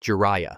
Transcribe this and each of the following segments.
Jiraiya.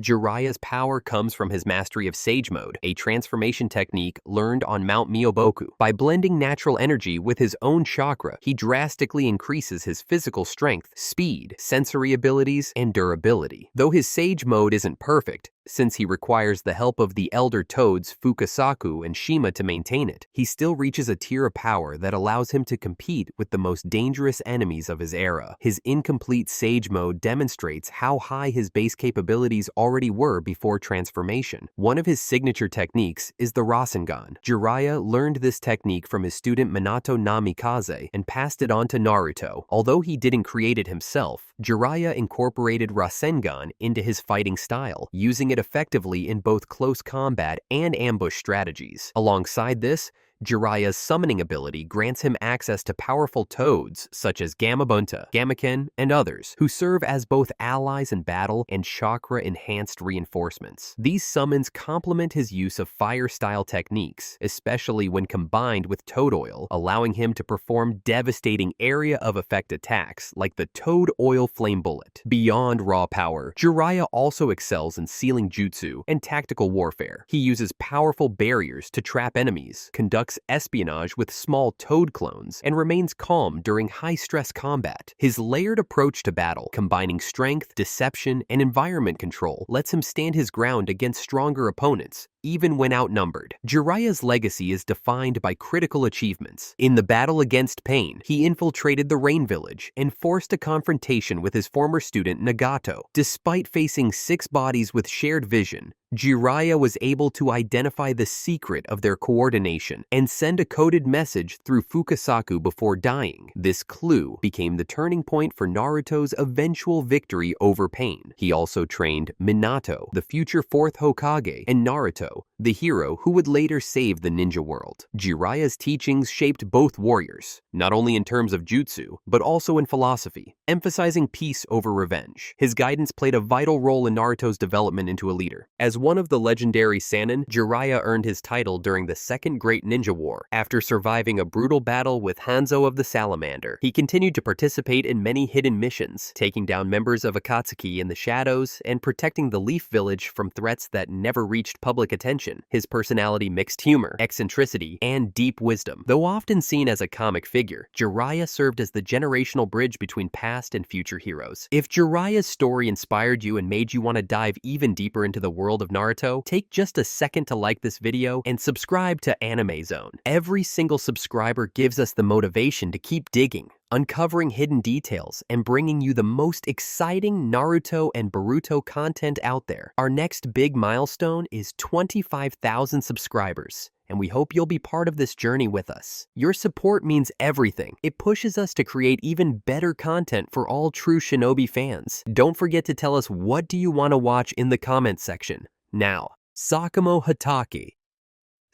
Jiraiya's power comes from his mastery of Sage Mode, a transformation technique learned on Mount Myoboku. By blending natural energy with his own chakra, he drastically increases his physical strength, speed, sensory abilities, and durability. Though his Sage Mode isn't perfect, since he requires the help of the Elder Toads Fukasaku and Shima to maintain it, he still reaches a tier of power that allows him to compete with the most dangerous enemies of his era. His incomplete Sage Mode demonstrates how high his base capabilities already were before transformation. One of his signature techniques is the Rasengan. Jiraiya learned this technique from his student Minato Namikaze and passed it on to Naruto. Although he didn't create it himself, Jiraiya incorporated Rasengan into his fighting style, using it effectively in both close combat and ambush strategies. Alongside this, Jiraiya's summoning ability grants him access to powerful toads such as Gamabunta, Gamaken, and others, who serve as both allies in battle and chakra-enhanced reinforcements. These summons complement his use of fire-style techniques, especially when combined with toad oil, allowing him to perform devastating area-of-effect attacks like the Toad Oil Flame Bullet. Beyond raw power, Jiraiya also excels in sealing jutsu and tactical warfare. He uses powerful barriers to trap enemies, conduct espionage with small toad clones, and remains calm during high-stress combat. His layered approach to battle, combining strength, deception, and environment control, lets him stand his ground against stronger opponents, even when outnumbered. Jiraiya's legacy is defined by critical achievements. In the battle against Pain, he infiltrated the Rain Village and forced a confrontation with his former student Nagato. Despite facing 6 bodies with shared vision, Jiraiya was able to identify the secret of their coordination and send a coded message through Fukasaku before dying. This clue became the turning point for Naruto's eventual victory over Pain. He also trained Minato, the future 4th Hokage, and Naruto, the hero who would later save the ninja world. Jiraiya's teachings shaped both warriors, not only in terms of jutsu, but also in philosophy, emphasizing peace over revenge. His guidance played a vital role in Naruto's development into a leader. As one of the legendary Sannin, Jiraiya earned his title during the Second Great Ninja War. After surviving a brutal battle with Hanzo of the Salamander, he continued to participate in many hidden missions, taking down members of Akatsuki in the shadows and protecting the Leaf Village from threats that never reached public attention. His personality mixed humor, eccentricity, and deep wisdom. Though often seen as a comic figure, Jiraiya served as the generational bridge between past and future heroes. If Jiraiya's story inspired you and made you want to dive even deeper into the world of Naruto, take just a second to like this video and subscribe to AnimeZONE. Every single subscriber gives us the motivation to keep digging, uncovering hidden details, and bringing you the most exciting Naruto and Boruto content out there. Our next big milestone is 25,000 subscribers, and we hope you'll be part of this journey with us. Your support means everything. It pushes us to create even better content for all true Shinobi fans. Don't forget to tell us what do you want to watch in the comments section. Now, Sakamo Hake.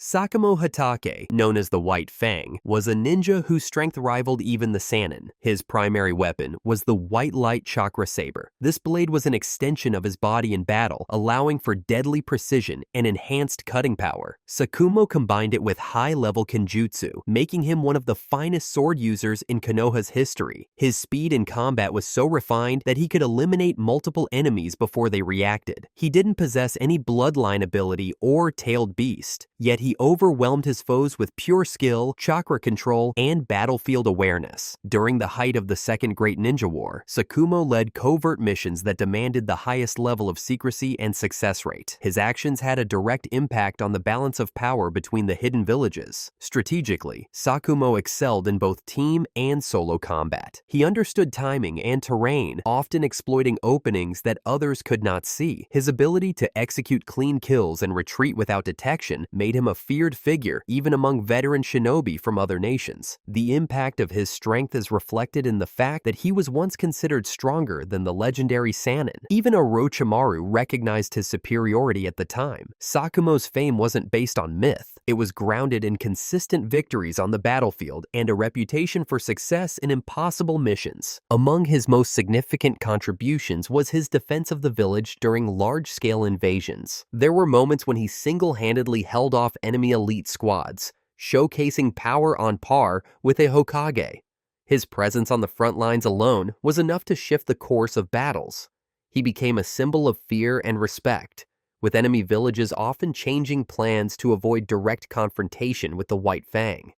Sakamo Hake, known as the White Fang, was a ninja whose strength rivaled even the Sannin. His primary weapon was the White Light Chakra Saber. This blade was an extension of his body in battle, allowing for deadly precision and enhanced cutting power. Sakamo combined it with high-level kenjutsu, making him one of the finest sword users in Konoha's history. His speed in combat was so refined that he could eliminate multiple enemies before they reacted. He didn't possess any bloodline ability or tailed beast, yet he overwhelmed his foes with pure skill, chakra control, and battlefield awareness. During the height of the Second Great Ninja War, Sakamo led covert missions that demanded the highest level of secrecy and success rate. His actions had a direct impact on the balance of power between the hidden villages. Strategically, Sakamo excelled in both team and solo combat. He understood timing and terrain, often exploiting openings that others could not see. His ability to execute clean kills and retreat without detection made him a feared figure even among veteran shinobi from other nations. The impact of his strength is reflected in the fact that he was once considered stronger than the legendary Sannin. Even Orochimaru recognized his superiority at the time. Sakamo's fame wasn't based on myth. It was grounded in consistent victories on the battlefield and a reputation for success in impossible missions. Among his most significant contributions was his defense of the village during large-scale invasions. There were moments when he single-handedly held off enemy elite squads, showcasing power on par with a Hokage. His presence on the front lines alone was enough to shift the course of battles. He became a symbol of fear and respect, with enemy villages often changing plans to avoid direct confrontation with the White Fang.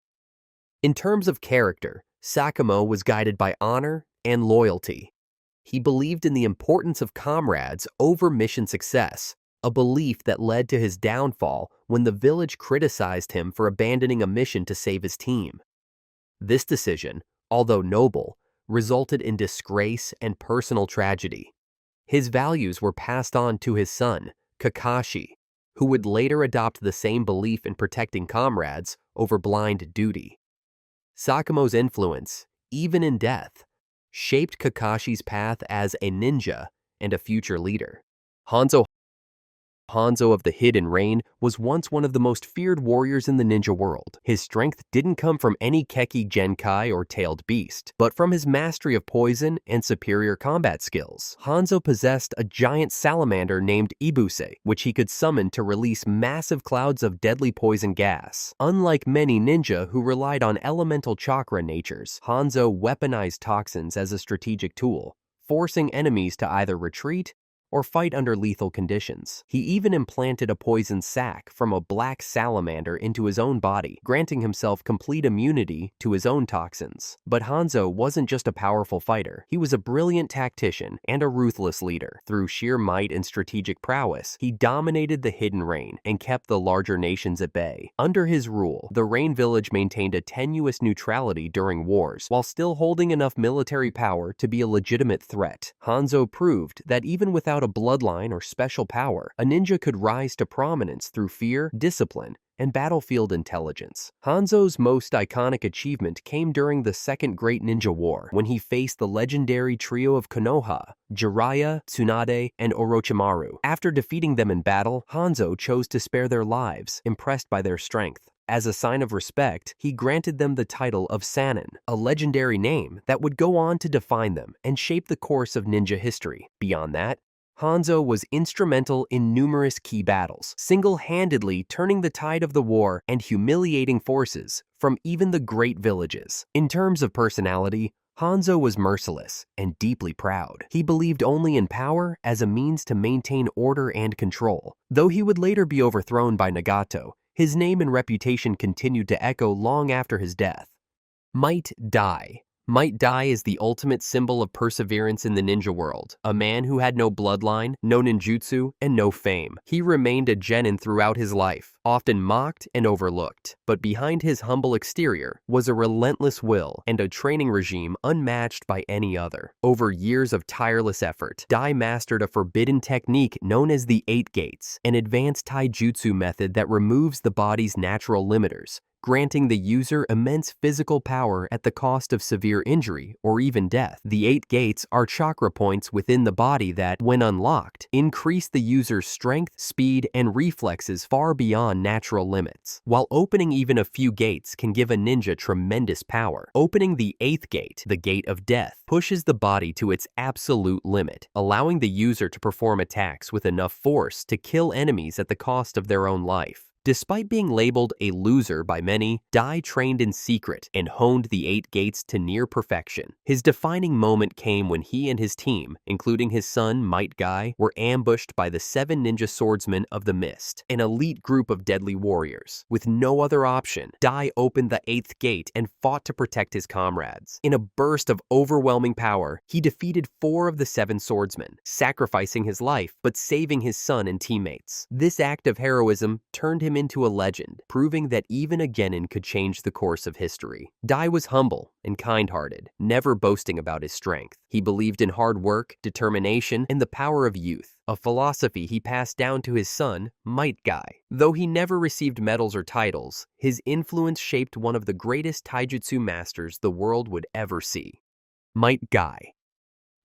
In terms of character, Sakamo was guided by honor and loyalty. He believed in the importance of comrades over mission success, a belief that led to his downfall when the village criticized him for abandoning a mission to save his team. This decision, although noble, resulted in disgrace and personal tragedy. His values were passed on to his son, Kakashi, who would later adopt the same belief in protecting comrades over blind duty. Sakamo's influence, even in death, shaped Kakashi's path as a ninja and a future leader. Hanzo of the Hidden Rain was once one of the most feared warriors in the ninja world. His strength didn't come from any Kekkei Genkai or tailed beast, but from his mastery of poison and superior combat skills. Hanzo possessed a giant salamander named Ibuse, which he could summon to release massive clouds of deadly poison gas. Unlike many ninja who relied on elemental chakra natures, Hanzo weaponized toxins as a strategic tool, forcing enemies to either retreat or fight under lethal conditions. He even implanted a poison sac from a black salamander into his own body, granting himself complete immunity to his own toxins. But Hanzo wasn't just a powerful fighter. He was a brilliant tactician and a ruthless leader. Through sheer might and strategic prowess, he dominated the Hidden Rain and kept the larger nations at bay. Under his rule, the Rain Village maintained a tenuous neutrality during wars, while still holding enough military power to be a legitimate threat. Hanzo proved that even without a bloodline or special power, a ninja could rise to prominence through fear, discipline, and battlefield intelligence. Hanzo's most iconic achievement came during the Second Great Ninja War, when he faced the legendary trio of Konoha, Jiraiya, Tsunade, and Orochimaru. After defeating them in battle, Hanzo chose to spare their lives, impressed by their strength. As a sign of respect, he granted them the title of Sannin, a legendary name that would go on to define them and shape the course of ninja history. Beyond that, Hanzo was instrumental in numerous key battles, single-handedly turning the tide of the war and humiliating forces from even the great villages. In terms of personality, Hanzo was merciless and deeply proud. He believed only in power as a means to maintain order and control. Though he would later be overthrown by Nagato, his name and reputation continued to echo long after his death. Might Dai. Might Dai is the ultimate symbol of perseverance in the ninja world, a man who had no bloodline, no ninjutsu, and no fame. He remained a genin throughout his life, often mocked and overlooked. But behind his humble exterior was a relentless will and a training regime unmatched by any other. Over years of tireless effort, Dai mastered a forbidden technique known as the 8 Gates, an advanced taijutsu method that removes the body's natural limiters, granting the user immense physical power at the cost of severe injury or even death. The 8 gates are chakra points within the body that, when unlocked, increase the user's strength, speed, and reflexes far beyond natural limits. While opening even a few gates can give a ninja tremendous power, opening the 8th gate, the gate of death, pushes the body to its absolute limit, allowing the user to perform attacks with enough force to kill enemies at the cost of their own life. Despite being labeled a loser by many, Dai trained in secret and honed the 8 gates to near perfection. His defining moment came when he and his team, including his son Might Guy, were ambushed by the 7 ninja swordsmen of the Mist, an elite group of deadly warriors. With no other option, Dai opened the 8th gate and fought to protect his comrades. In a burst of overwhelming power, he defeated 4 of the 7 swordsmen, sacrificing his life but saving his son and teammates. This act of heroism turned him into a legend, proving that even a genin could change the course of history. Dai was humble and kind-hearted, never boasting about his strength. He believed in hard work, determination, and the power of youth, a philosophy he passed down to his son, Might Guy. Though he never received medals or titles, his influence shaped one of the greatest taijutsu masters the world would ever see. Might Guy.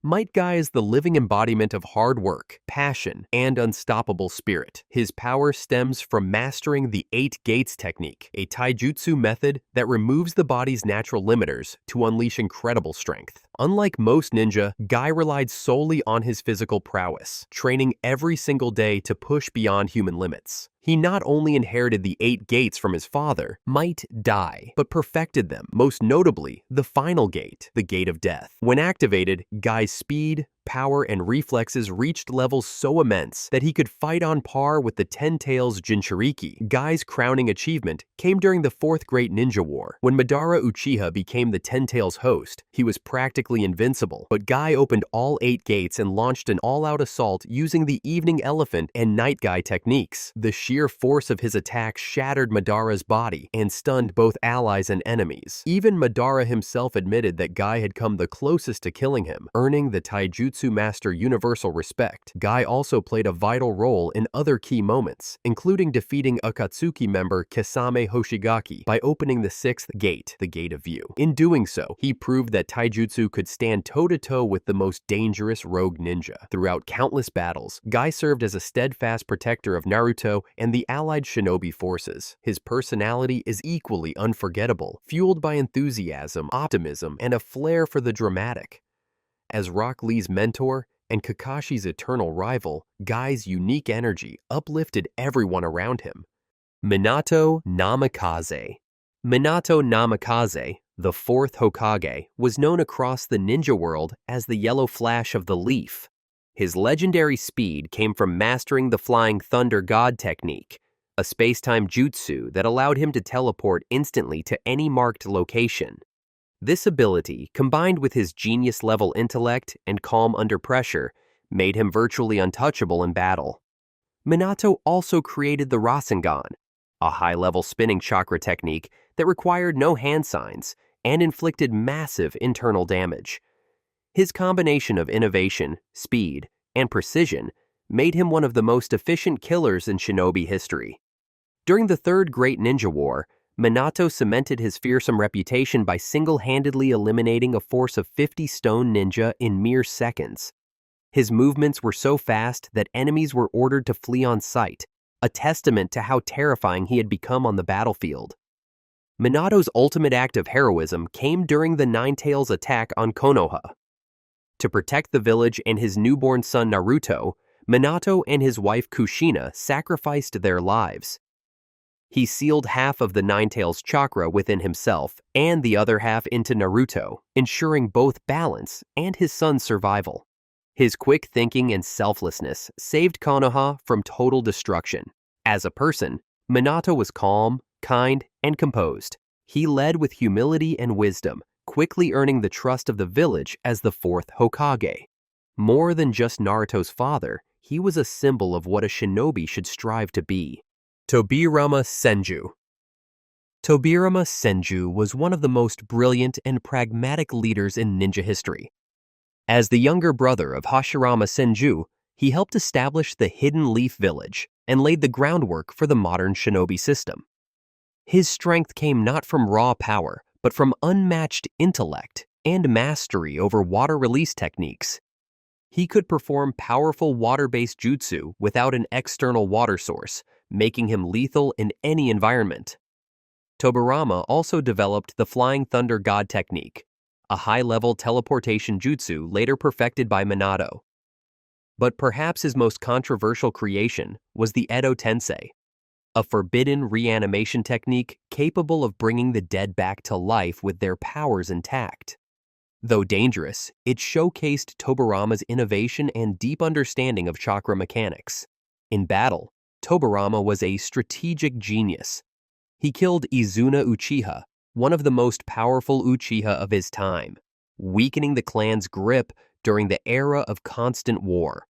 Might Guy is the living embodiment of hard work, passion, and unstoppable spirit. His power stems from mastering the 8 gates technique, a taijutsu method that removes the body's natural limiters to unleash incredible strength. Unlike most ninja, Guy relied solely on his physical prowess, training every single day to push beyond human limits. He not only inherited the 8 gates from his father, Might Dai, but perfected them, most notably the final gate, the Gate of Death. When activated, Guy's speed, power and reflexes reached levels so immense that he could fight on par with the Ten Tails Jinchuriki. Guy's crowning achievement came during the Fourth Great Ninja War. When Madara Uchiha became the Ten Tails host, he was practically invincible, but Guy opened all 8 gates and launched an all-out assault using the Evening Elephant and Night Guy techniques. The sheer force of his attack shattered Madara's body and stunned both allies and enemies. Even Madara himself admitted that Guy had come the closest to killing him, earning the Taijutsu Master universal respect. Guy also played a vital role in other key moments, including defeating Akatsuki member Kisame Hoshiaki by opening the 6th gate, the Gate of View. In doing so, he proved that Taijutsu could stand toe-to-toe with the most dangerous rogue ninja. Throughout countless battles, Guy served as a steadfast protector of Naruto and the allied shinobi forces. His personality is equally unforgettable, fueled by enthusiasm, optimism, and a flair for the dramatic. As Rock Lee's mentor and Kakashi's eternal rival, Guy's unique energy uplifted everyone around him. Minato Namikaze. Minato Namikaze, the 4th Hokage, was known across the ninja world as the Yellow Flash of the Leaf. His legendary speed came from mastering the Flying Thunder God technique, a space-time jutsu that allowed him to teleport instantly to any marked location. This ability, combined with his genius-level intellect and calm under pressure, made him virtually untouchable in battle. Minato also created the Rasengan, a high-level spinning chakra technique that required no hand signs and inflicted massive internal damage. His combination of innovation, speed, and precision made him one of the most efficient killers in shinobi history. During the Third Great Ninja War, Minato cemented his fearsome reputation by single-handedly eliminating a force of 50 stone ninja in mere seconds. His movements were so fast that enemies were ordered to flee on sight, a testament to how terrifying he had become on the battlefield. Minato's ultimate act of heroism came during the Nine Tails attack on Konoha. To protect the village and his newborn son Naruto, Minato and his wife Kushina sacrificed their lives. He sealed half of the Nine Tails chakra within himself and the other half into Naruto, ensuring both balance and his son's survival. His quick thinking and selflessness saved Konoha from total destruction. As a person, Minato was calm, kind, and composed. He led with humility and wisdom, quickly earning the trust of the village as the 4th Hokage. More than just Naruto's father, he was a symbol of what a shinobi should strive to be. Tobiiama Senju. Tobiiama Senju was one of the most brilliant and pragmatic leaders in ninja history. As the younger brother of Hashirama Senju, he helped establish the Hidden Leaf Village and laid the groundwork for the modern shinobi system. His strength came not from raw power, but from unmatched intellect and mastery over water release techniques. He could perform powerful water-based jutsu without an external water source, making him lethal in any environment. Tobiiama also developed the Flying Thunder God technique, a high-level teleportation jutsu later perfected by Minato. But perhaps his most controversial creation was the Edo Tensei, a forbidden reanimation technique capable of bringing the dead back to life with their powers intact. Though dangerous, it showcased Tobiiama's innovation and deep understanding of chakra mechanics. In battle, Tobiiama was a strategic genius. He killed Izuna Uchiha, one of the most powerful Uchiha of his time, weakening the clan's grip during the era of constant war.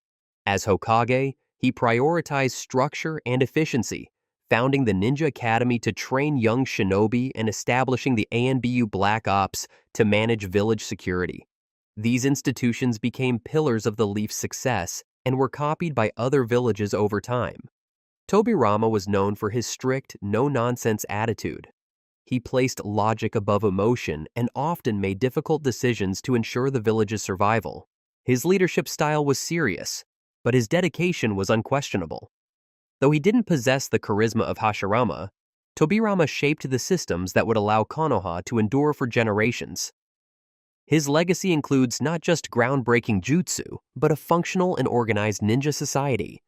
As Hokage, he prioritized structure and efficiency, founding the Ninja Academy to train young shinobi and establishing the ANBU Black Ops to manage village security. These institutions became pillars of the Leaf's success and were copied by other villages over time. Tobiiama was known for his strict, no-nonsense attitude. He placed logic above emotion and often made difficult decisions to ensure the village's survival. His leadership style was serious, but his dedication was unquestionable. Though he didn't possess the charisma of Hashirama, Tobiiama shaped the systems that would allow Konoha to endure for generations. His legacy includes not just groundbreaking jutsu, but a functional and organized ninja society.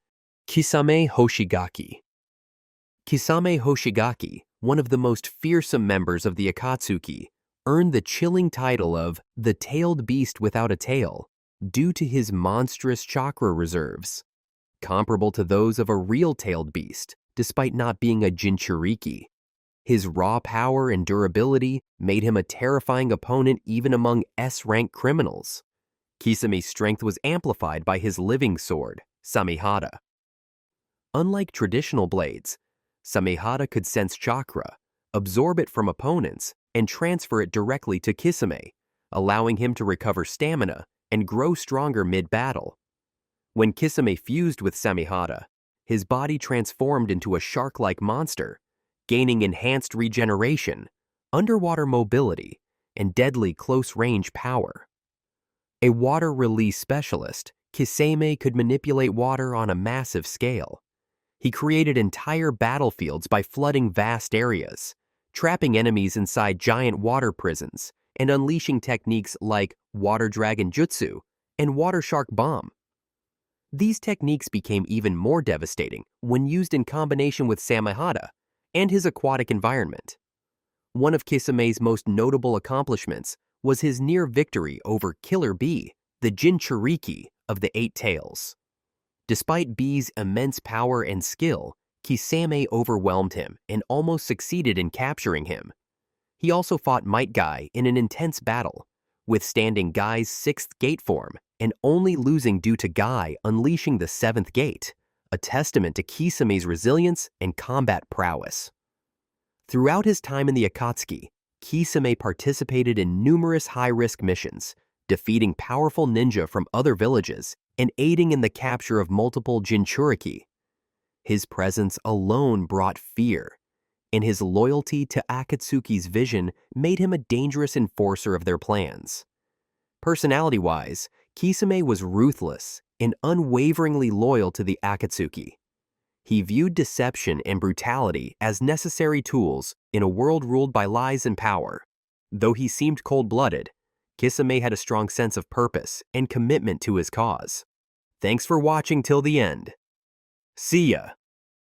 Kisame Hoshiaki. Kisame Hoshiaki, one of the most fearsome members of the Akatsuki, earned the chilling title of the Tailed Beast Without a Tail. due to his monstrous chakra reserves, comparable to those of a real-tailed beast, despite not being a Jinchuriki. His raw power and durability made him a terrifying opponent even among S-rank criminals. Kisame's strength was amplified by his living sword, Samehada. Unlike traditional blades, Samehada could sense chakra, absorb it from opponents, and transfer it directly to Kisame, allowing him to recover stamina and grow stronger mid-battle. When Kisame fused with Samehada, his body transformed into a shark-like monster, gaining enhanced regeneration, underwater mobility, and deadly close-range power. A water release specialist, Kisame could manipulate water on a massive scale. He created entire battlefields by flooding vast areas, trapping enemies inside giant water prisons, and unleashing techniques like Water Dragon Jutsu and Water Shark Bomb. These techniques became even more devastating when used in combination with Samehada and his aquatic environment. One of Kisame's most notable accomplishments was his near victory over Killer Bee, the Jinchuriki of the Eight Tails. Despite Bee's immense power and skill, Kisame overwhelmed him and almost succeeded in capturing him. He also fought Might Guy in an intense battle, withstanding Guy's 6th gate form and only losing due to Guy unleashing the 7th gate, a testament to Kisame's resilience and combat prowess. Throughout his time in the Akatsuki, Kisame participated in numerous high-risk missions, defeating powerful ninja from other villages and aiding in the capture of multiple Jinchuriki. His presence alone brought fear, and his loyalty to Akatsuki's vision made him a dangerous enforcer of their plans. Personality-wise, Kisame was ruthless and unwaveringly loyal to the Akatsuki. He viewed deception and brutality as necessary tools in a world ruled by lies and power. Though he seemed cold-blooded, Kisame had a strong sense of purpose and commitment to his cause. Thanks for watching till the end. See ya!